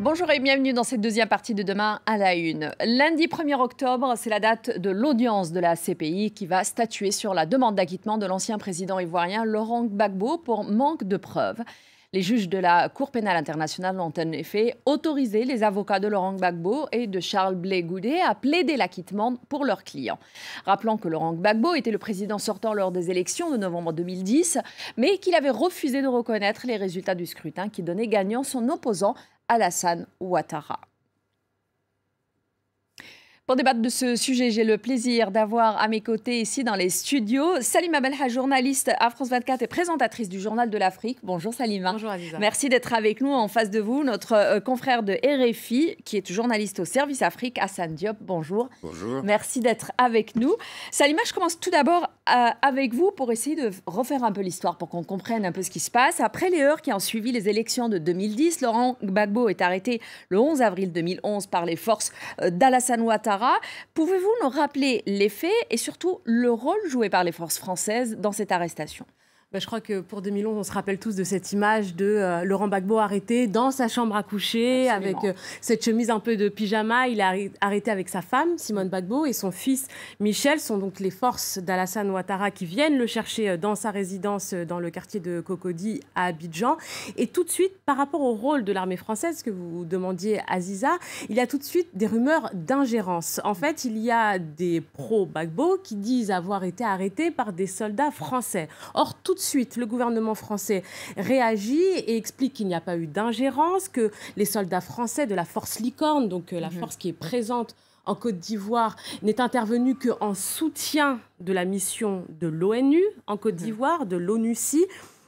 Bonjour et bienvenue dans cette deuxième partie de Demain à la Une. Lundi 1er octobre, c'est la date de l'audience de la CPI qui va statuer sur la demande d'acquittement de l'ancien président ivoirien Laurent Gbagbo pour manque de preuves. Les juges de la Cour pénale internationale ont en effet autorisé les avocats de Laurent Gbagbo et de Charles Blé Goudé à plaider l'acquittement pour leurs clients. Rappelons que Laurent Gbagbo était le président sortant lors des élections de novembre 2010, mais qu'il avait refusé de reconnaître les résultats du scrutin qui donnaient gagnant son opposant Alassane Ouattara. Pour débattre de ce sujet, j'ai le plaisir d'avoir à mes côtés ici dans les studios Salima Belha, journaliste à France 24 et présentatrice du Journal de l'Afrique. Bonjour Salima. Bonjour Aziza. Merci d'être avec nous. En face de vous, notre confrère de RFI, qui est journaliste au service Afrique, Hassan Diop. Bonjour. Bonjour. Merci d'être avec nous. Salima, je commence tout d'abord avec vous pour essayer de refaire un peu l'histoire, pour qu'on comprenne un peu ce qui se passe. Après les heures qui ont suivi les élections de 2010, Laurent Gbagbo est arrêté le 11 avril 2011 par les forces d'Alassane Ouattara. Pouvez-vous nous rappeler les faits et surtout le rôle joué par les forces françaises dans cette arrestation ? Je crois que pour 2011, on se rappelle tous de cette image de Laurent Gbagbo arrêté dans sa chambre à coucher. Absolument. Avec cette chemise un peu de pyjama. Il est arrêté avec sa femme, Simone Gbagbo, et son fils Michel. Ce sont donc les forces d'Alassane Ouattara qui viennent le chercher dans sa résidence dans le quartier de Cocody à Abidjan. Et tout de suite, par rapport au rôle de l'armée française que vous demandiez, Aziza, il y a tout de suite des rumeurs d'ingérence. En fait, il y a des pro-Gbagbo qui disent avoir été arrêtés par des soldats français. Or, tout de suite, le gouvernement français réagit et explique qu'il n'y a pas eu d'ingérence, que les soldats français de la force Licorne, donc la force qui est présente en Côte d'Ivoire, n'est intervenu qu'en soutien de la mission de l'ONU en Côte d'Ivoire, de l'ONUCI.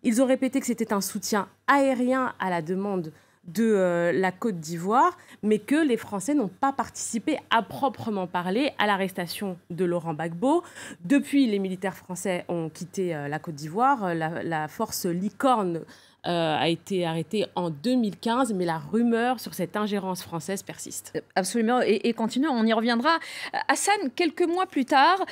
Ils ont répété que c'était un soutien aérien à la demande de la Côte d'Ivoire, mais que les Français n'ont pas participé à proprement parler à l'arrestation de Laurent Gbagbo. Depuis, les militaires français ont quitté la Côte d'Ivoire. La force Licorne a été arrêtée en 2015, mais la rumeur sur cette ingérence française persiste. Absolument, et continuons, on y reviendra. Hassan, quelques mois plus tard,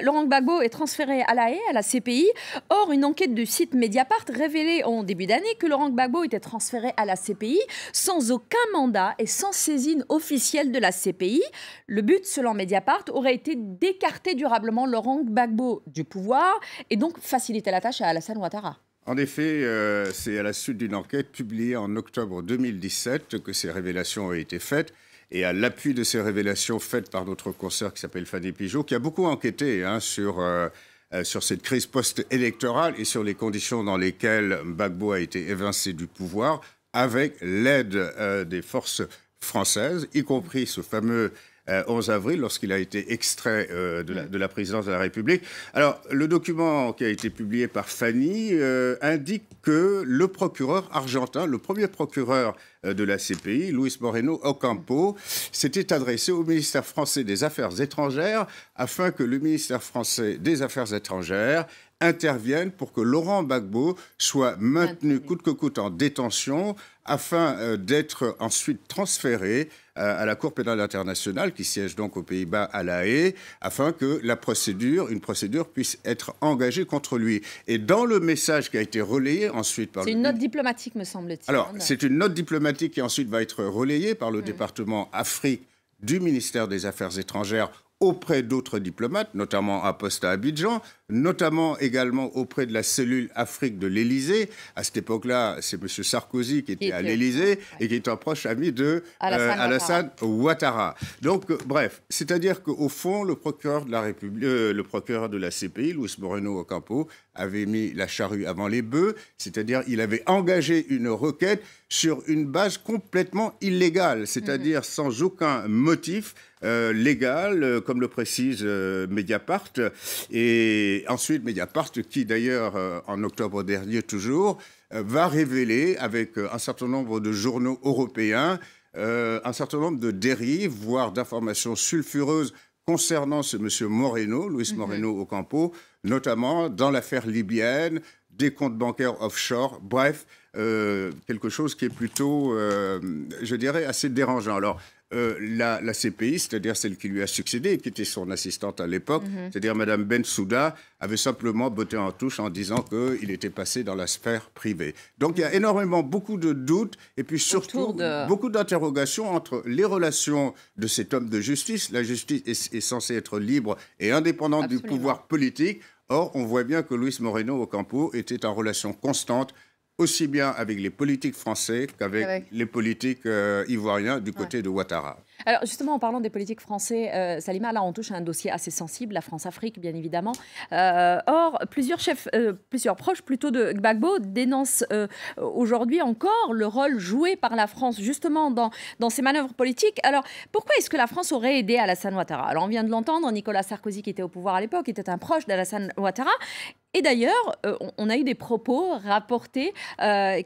Laurent Gbagbo est transféré à La Haye, à la CPI. Or, une enquête du site Mediapart révélait en début d'année que Laurent Gbagbo était transféré à la CPI sans aucun mandat et sans saisine officielle de la CPI. Le but, selon Mediapart, aurait été d'écarter durablement Laurent Gbagbo du pouvoir et donc faciliter la tâche à Alassane Ouattara. En effet, c'est à la suite d'une enquête publiée en octobre 2017 que ces révélations ont été faites. Et à l'appui de ces révélations faites par notre consoeur qui s'appelle Fanny Pigeot, qui a beaucoup enquêté sur cette crise post-électorale et sur les conditions dans lesquelles Gbagbo a été évincé du pouvoir, avec l'aide des forces françaises, y compris ce fameux 11 avril, lorsqu'il a été extrait de la présidence de la République. Alors, le document qui a été publié par Fanny indique que le procureur argentin, le premier procureur de la CPI, Luis Moreno Ocampo, s'était adressé au ministère français des Affaires étrangères afin que le ministère français des Affaires étrangères interviennent pour que Laurent Gbagbo soit maintenu coûte que coûte en détention afin d'être ensuite transféré à la Cour pénale internationale qui siège donc aux Pays-Bas à La Haye afin que une procédure puisse être engagée contre lui. Et dans le message qui a été relayé ensuite par... C'est une note diplomatique, me semble-t-il. Alors, c'est une note diplomatique qui ensuite va être relayée par le département Afrique du ministère des Affaires étrangères auprès d'autres diplomates, notamment à Poste à Abidjan, notamment également auprès de la cellule Afrique de l'Élysée. À cette époque-là, c'est M. Sarkozy qui était à l'Élysée et qui est un proche ami de Alassane Ouattara. Donc, bref, c'est-à-dire qu'au fond, le procureur de la République, le procureur de la CPI, Luis Moreno Ocampo, avait mis la charrue avant les bœufs, c'est-à-dire il avait engagé une requête sur une base complètement illégale, c'est-à-dire sans aucun motif légal, comme le précise Mediapart. Et ensuite, Mediapart, qui d'ailleurs, en octobre dernier toujours, va révéler, avec un certain nombre de journaux européens, un certain nombre de dérives, voire d'informations sulfureuses concernant ce monsieur Moreno, Luis Moreno Ocampo, notamment dans l'affaire libyenne, des comptes bancaires offshore, bref, quelque chose qui est plutôt, je dirais, assez dérangeant. Alors, la CPI, c'est-à-dire celle qui lui a succédé, qui était son assistante à l'époque, c'est-à-dire Mme Bensouda, avait simplement botté en touche en disant qu'il était passé dans la sphère privée. Donc il y a énormément, beaucoup de doutes et puis surtout beaucoup d'interrogations entre les relations de cet homme de justice. La justice est censée être libre et indépendante du pouvoir politique. Or, on voit bien que Luis Moreno Ocampo était en relation constante aussi bien avec les politiques français qu'avec les politiques ivoiriens du côté de Ouattara. Alors justement, en parlant des politiques français, Salima, là on touche à un dossier assez sensible, la France-Afrique bien évidemment. Or, plusieurs proches plutôt de Gbagbo dénoncent aujourd'hui encore le rôle joué par la France justement dans ces manœuvres politiques. Alors pourquoi est-ce que la France aurait aidé Alassane Ouattara? Alors on vient de l'entendre, Nicolas Sarkozy qui était au pouvoir à l'époque était un proche d'Alassane Ouattara. Et d'ailleurs, on a eu des propos rapportés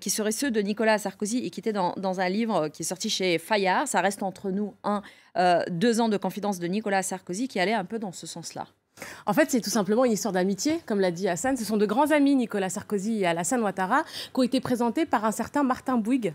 qui seraient ceux de Nicolas Sarkozy et qui étaient dans un livre qui est sorti chez Fayard. Ça reste entre nous 2 ans de confidence de Nicolas Sarkozy qui allait un peu dans ce sens-là. En fait, c'est tout simplement une histoire d'amitié, comme l'a dit Hassan. Ce sont de grands amis, Nicolas Sarkozy et Alassane Ouattara, qui ont été présentés par un certain Martin Bouygues.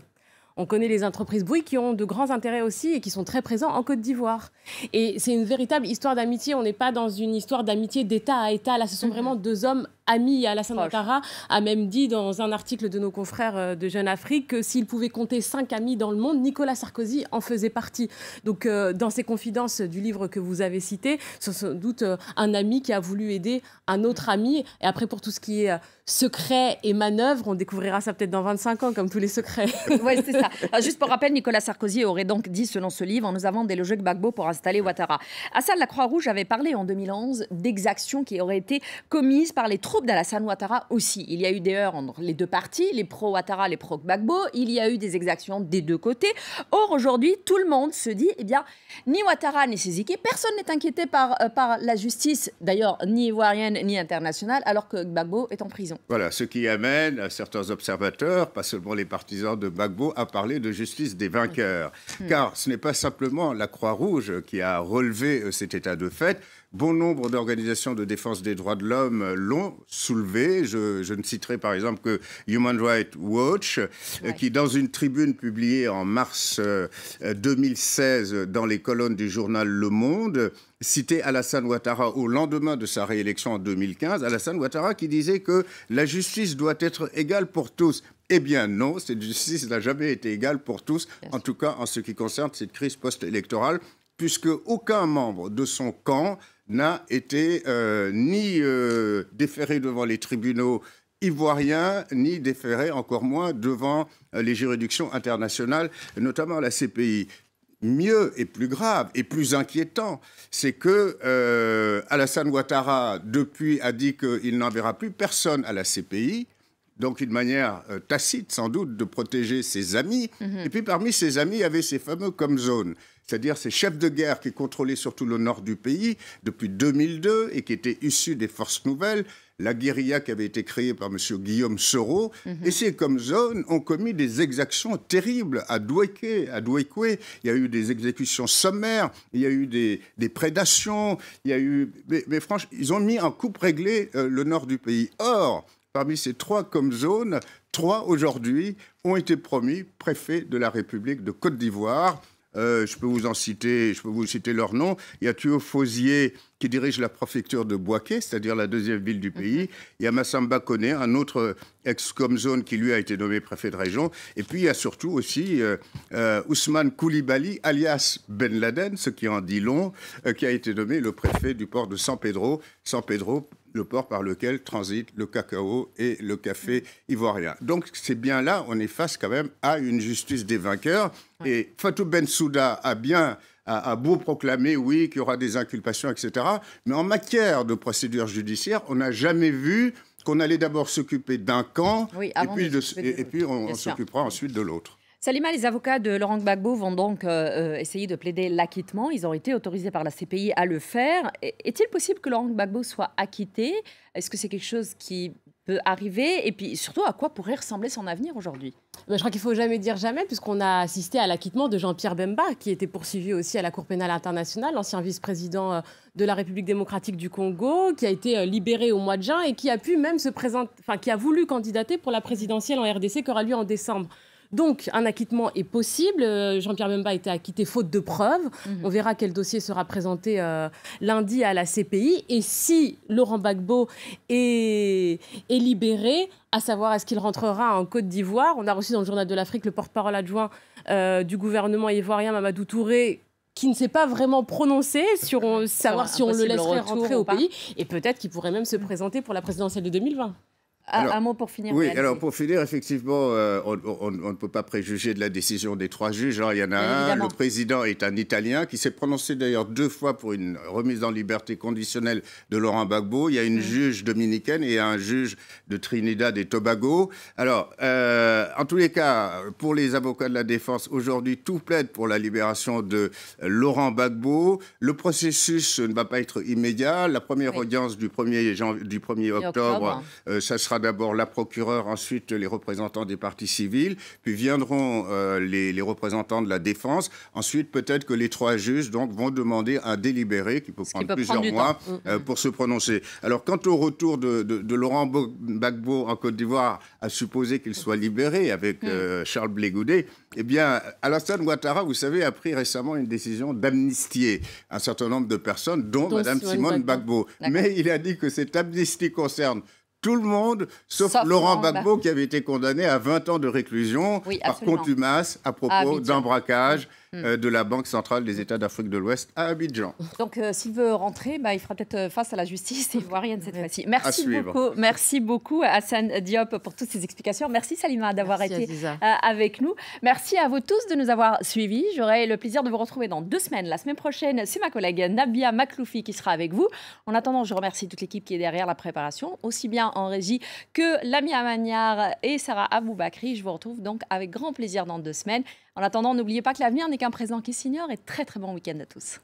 On connaît les entreprises Bouygues qui ont de grands intérêts aussi et qui sont très présents en Côte d'Ivoire. Et c'est une véritable histoire d'amitié. On n'est pas dans une histoire d'amitié d'État à État. Là, ce sont vraiment 2 hommes amis. Alassane Ouattara a même dit dans un article de nos confrères de Jeune Afrique que s'il pouvait compter 5 amis dans le monde, Nicolas Sarkozy en faisait partie. Donc, dans ces confidences du livre que vous avez cité, c'est sans doute un ami qui a voulu aider un autre ami. Et après, pour tout ce qui est secret et manœuvre, on découvrira ça peut-être dans 25 ans, comme tous les secrets. Oui, c'est ça. Alors, juste pour rappel, Nicolas Sarkozy aurait donc dit, selon ce livre, nous avons délogé Gbagbo pour installer Ouattara. Assad, la Croix-Rouge avait parlé en 2011 d'exactions qui auraient été commises par les troupes d'Alassane Ouattara aussi. Il y a eu des heurts entre les 2 parties, les pro-Ouattara, les pro-Gbagbo. Il y a eu des exactions des 2 côtés. Or, aujourd'hui, tout le monde se dit, eh bien, ni Ouattara ni ses équipes, personne n'est inquiété par la justice, d'ailleurs, ni ivoirienne ni internationale, alors que Gbagbo est en prison. Voilà, ce qui amène certains observateurs, pas seulement les partisans de Gbagbo, à parler de justice des vainqueurs. Car ce n'est pas simplement la Croix-Rouge qui a relevé cet état de fait. Bon nombre d'organisations de défense des droits de l'homme l'ont soulevé. Je ne citerai par exemple que Human Rights Watch, qui, dans une tribune publiée en mars 2016 dans les colonnes du journal Le Monde, citait Alassane Ouattara au lendemain de sa réélection en 2015. Alassane Ouattara qui disait que la justice doit être égale pour tous. Eh bien non, cette justice n'a jamais été égale pour tous, en tout cas en ce qui concerne cette crise post-électorale, puisque aucun membre de son camp n'a été ni déféré devant les tribunaux ivoiriens, ni déféré encore moins devant les juridictions internationales, notamment la CPI. Mieux et plus grave et plus inquiétant, c'est que Alassane Ouattara, depuis, a dit qu'il n'enverra plus personne à la CPI. Donc une manière tacite, sans doute, de protéger ses amis. Et puis parmi ses amis, il y avait ces fameux Comzones, c'est-à-dire ces chefs de guerre qui contrôlaient surtout le nord du pays depuis 2002 et qui étaient issus des forces nouvelles, la guérilla qui avait été créée par M. Guillaume Soro. Et ces Comzones ont commis des exactions terribles à Douéké. Il y a eu des exécutions sommaires, il y a eu des prédations, il y a eu... Mais franchement, ils ont mis en coupe réglée le nord du pays. Or, parmi ces 3 Comzones, 3 aujourd'hui ont été promis préfets de la République de Côte d'Ivoire. Je peux vous citer leurs noms. Il y a Thuo Fosier qui dirige la préfecture de Bouaké, c'est-à-dire la 2e ville du pays. Il y a Massamba Koné, un autre ex-Comzone qui lui a été nommé préfet de région. Et puis il y a surtout aussi Ousmane Koulibaly, alias Ben Laden, ce qui en dit long, qui a été nommé le préfet du port de San Pedro. San Pedro, le port par lequel transitent le cacao et le café ivoirien. Donc c'est bien là, on est face quand même à une justice des vainqueurs. Et Fatou Bensouda a beau proclamer, oui, qu'il y aura des inculpations, etc. Mais en matière de procédure judiciaire, on n'a jamais vu qu'on allait d'abord s'occuper d'un camp, et puis on s'occupera ensuite de l'autre. Salima, les avocats de Laurent Gbagbo vont donc essayer de plaider l'acquittement. Ils ont été autorisés par la CPI à le faire. Est-il possible que Laurent Gbagbo soit acquitté? Est-ce que c'est quelque chose qui peut arriver? Et puis surtout, à quoi pourrait ressembler son avenir aujourd'hui? Je crois qu'il ne faut jamais dire jamais, puisqu'on a assisté à l'acquittement de Jean-Pierre Bemba, qui était poursuivi aussi à la Cour pénale internationale, l'ancien vice-président de la République démocratique du Congo, qui a été libéré au mois de juin et qui a pu même se présenter, enfin qui a voulu candidater pour la présidentielle en RDC qui aura lieu en décembre. Donc, un acquittement est possible. Jean-Pierre Bemba a été acquitté faute de preuves. On verra quel dossier sera présenté lundi à la CPI. Et si Laurent Gbagbo est libéré, à savoir est-ce qu'il rentrera en Côte d'Ivoire, on a reçu dans le Journal de l'Afrique le porte-parole adjoint du gouvernement ivoirien, Mamadou Touré, qui ne s'est pas vraiment prononcé sur savoir si on le laisserait rentrer au pays. Et peut-être qu'il pourrait même se présenter pour la présidentielle de 2020. Un mot pour finir. Oui, alors pour finir, effectivement, on ne peut pas préjuger de la décision des 3 juges. Il y en a un, le président est un Italien qui s'est prononcé d'ailleurs 2 fois pour une remise en liberté conditionnelle de Laurent Gbagbo. Il y a une juge dominicaine et un juge de Trinidad et Tobago. Alors, en tous les cas, pour les avocats de la défense, aujourd'hui, tout plaide pour la libération de Laurent Gbagbo. Le processus ne va pas être immédiat. La première audience du 1er octobre, ça sera d'abord la procureure, ensuite les représentants des parties civiles, puis viendront les représentants de la défense. Ensuite, peut-être que les 3 juges donc, vont demander un délibéré qui peut prendre plusieurs mois pour se prononcer. Alors, quant au retour de Laurent Gbagbo en Côte d'Ivoire, à supposer qu'il soit libéré avec Charles Blé Goudet, eh bien, Alassane Ouattara, vous savez, a pris récemment une décision d'amnistier un certain nombre de personnes, dont Mme Simone Gbagbo. Mais il a dit que cette amnistie concerne tout le monde, sauf Laurent Gbagbo, qui avait été condamné à 20 ans de réclusion par contumace à propos d'un braquage de la Banque centrale des États d'Afrique de l'Ouest à Abidjan. Donc, s'il veut rentrer, il fera peut-être face à la justice ivoirienne cette fois-ci. Merci beaucoup, Hassan Diop, pour toutes ces explications. Merci, Salima, d'avoir été avec nous. Merci à vous tous de nous avoir suivis. J'aurai le plaisir de vous retrouver dans 2 semaines. La semaine prochaine, c'est ma collègue Nabia Makloufi qui sera avec vous. En attendant, je remercie toute l'équipe qui est derrière la préparation, aussi bien en régie que Lamia Magnard et Sarah Aboubakri. Je vous retrouve donc avec grand plaisir dans 2 semaines. En attendant, n'oubliez pas que l'avenir n'est qu'un présent qui s'ignore et très très bon week-end à tous.